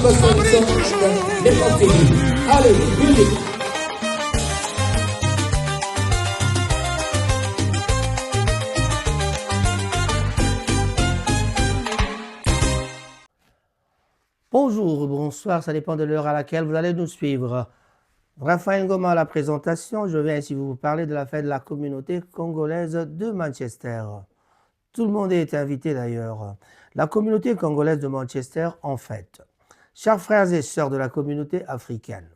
Fabrique toujours. Allez, musique. Bonjour, bonsoir, ça dépend de l'heure à laquelle vous allez nous suivre. Raphaël Ngoma à la présentation, je vais ainsi vous parler de la fête de la communauté congolaise de Manchester. Tout le monde est invité d'ailleurs. La communauté congolaise de Manchester en fête. Chers frères et sœurs de la communauté africaine,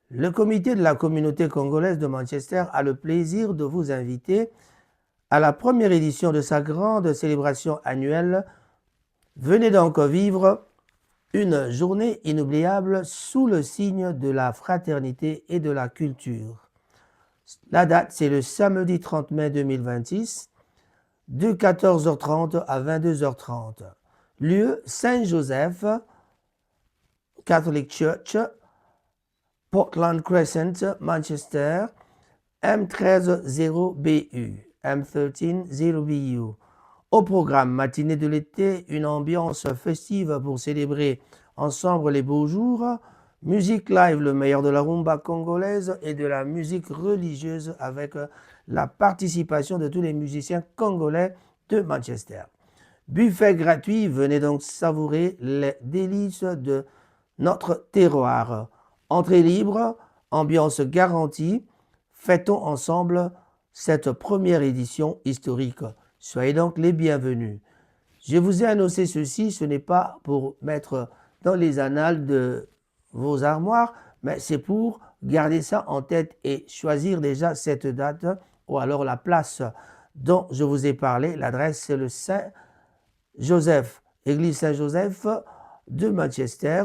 le comité de la communauté congolaise de Manchester a le plaisir de vous inviter à la première édition de sa grande célébration annuelle. Venez donc vivre une journée inoubliable sous le signe de la fraternité et de la culture. La date, c'est le samedi 30 mai 2026, de 14h30 à 22h30. Lieu, Saint-Joseph, Catholic Church, Portland Crescent, Manchester, M130BU, M130BU. Au programme matinée de l'été, une ambiance festive pour célébrer ensemble les beaux jours, musique live, le meilleur de la rumba congolaise et de la musique religieuse avec la participation de tous les musiciens congolais de Manchester. Buffet gratuit, venez donc savourer les délices de notre terroir. Entrée libre, ambiance garantie, fêtons ensemble cette première édition historique. Soyez donc les bienvenus. Je vous ai annoncé ceci, ce n'est pas pour mettre dans les annales de vos armoires, mais c'est pour garder ça en tête et choisir déjà cette date ou alors la place dont je vous ai parlé. L'adresse, c'est le Saint-Joseph, église Saint-Joseph de Manchester,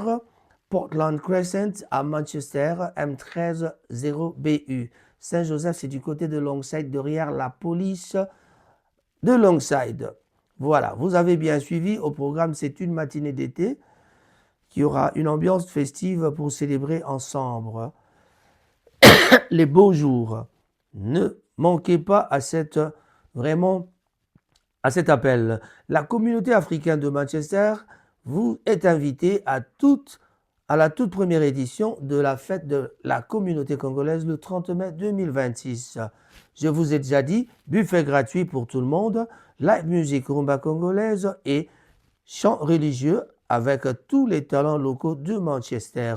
Portland Crescent à Manchester, M130BU. Saint-Joseph, c'est du côté de Longside, derrière la police de Longside. Voilà, vous avez bien suivi. Au programme, c'est une matinée d'été qui aura une ambiance festive pour célébrer ensemble les beaux jours. Ne manquez pas à cet appel. La communauté africaine de Manchester vous est invitée à la toute première édition de la fête de la communauté congolaise le 30 mai 2026. Je vous ai déjà dit, buffet gratuit pour tout le monde, live musique rumba congolaise et chants religieux avec tous les talents locaux de Manchester.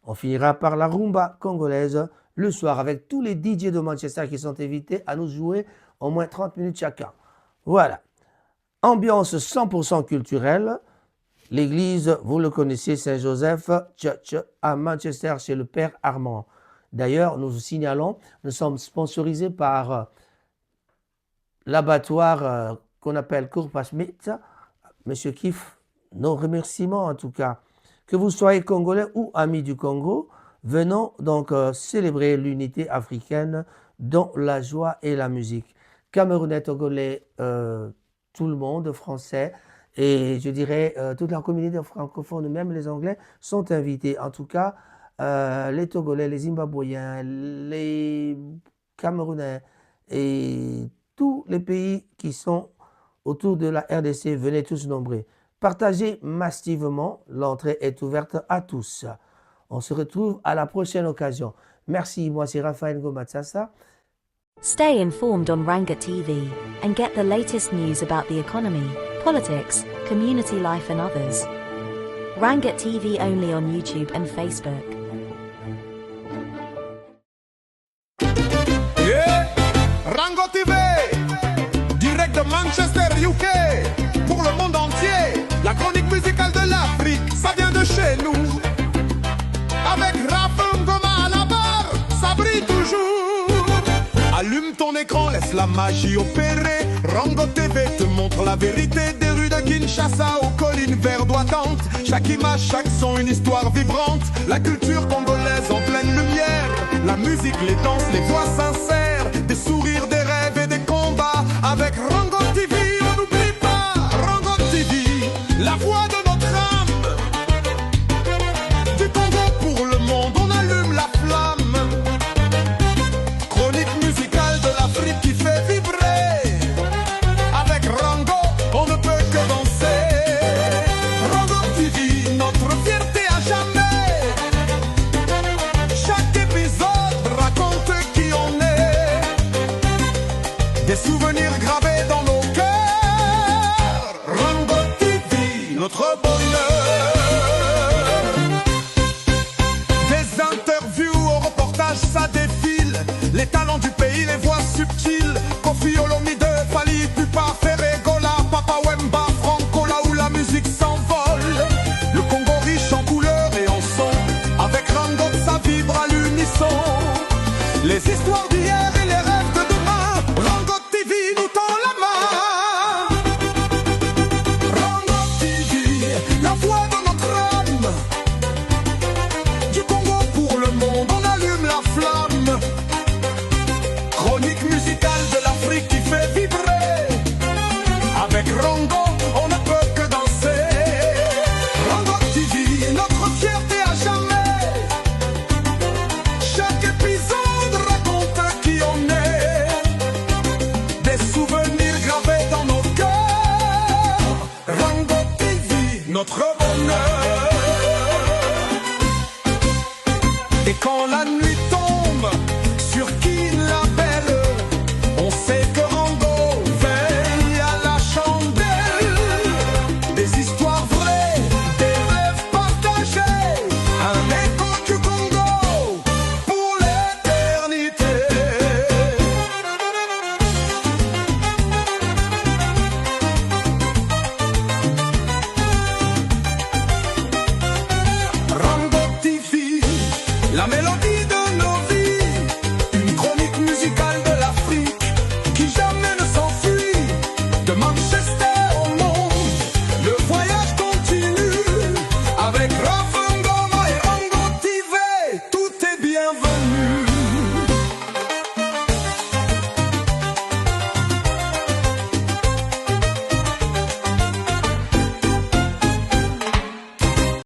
On finira par la rumba congolaise le soir avec tous les DJ de Manchester qui sont invités à nous jouer au moins 30 minutes chacun. Voilà. Ambiance 100% culturelle. L'église, vous le connaissez, Saint-Joseph Church à Manchester chez le Père Armand. D'ailleurs, nous vous signalons, nous sommes sponsorisés par l'abattoir qu'on appelle Kurpasmith. Monsieur Kiff, nos remerciements en tout cas. Que vous soyez congolais ou amis du Congo, venons donc célébrer l'unité africaine dans la joie et la musique. Camerounais, Togolais, tout le monde, Français, et je dirais toute la communauté francophone, même les Anglais, sont invités. En tout cas, les Togolais, les Zimbabwéens, les Camerounais et tous les pays qui sont autour de la RDC, venez tous nombreux. Partagez massivement, l'entrée est ouverte à tous. On se retrouve à la prochaine occasion. Merci, moi c'est Raphaël Ngoma Tsassa. Stay informed on Ranga TV and get the latest news about the economy, politics, community life and others. Rangat TV only on YouTube and Facebook. Yeah, Rango TV, direct de Manchester, UK, pour le monde entier. La chronique musicale de l'Afrique, ça vient de chez nous. Avec Raphaël Ngoma à la barre, ça brille toujours. Allume ton écran, laisse la magie opérer. Rango TV te montre la vérité des rues de Kinshasa aux collines verdoyantes. Chaque image, chaque son, une histoire vibrante. La culture congolaise en pleine lumière. La musique, les danses, les voix sincères. Des sourires, des rêves et des combats. Avec Rango TV, on n'oublie pas. Rango TV, la voix de notre âme. Du Congo pour le monde, on allume la flamme. Chronique musicale de l'Afrique qui fait vibrer. Avec Rango, on ne peut que danser. Rango TV, notre Les talents du pays, les voix subtiles, Kofi Olomide, Fali, Pupa, Ferré, Gola, Papa Wemba, Franco, là où la musique s'envole. Le Congo riche en couleurs et en sons, avec Rango, ça vibre à l'unisson. Les histoires d'hier et les rêves de demain, Rango TV nous tend la main. Rango TV, la voix de notre âme. Du Congo pour le monde, on allume la flamme. Chronique musicale de l'Afrique qui fait vibrer. Avec Rango, on ne peut que danser. Rango TV, notre fierté à jamais. Chaque épisode raconte qui on est. Des souvenirs gravés dans nos cœurs. Rango TV, notre bonheur. Et quand la nuit tombe, sur qui l'appelle, on sait que Rango veille à la chandelle. Des histoires vraies, des rêves partagés, un écho du Congo pour l'éternité. Rango TV, la mélodie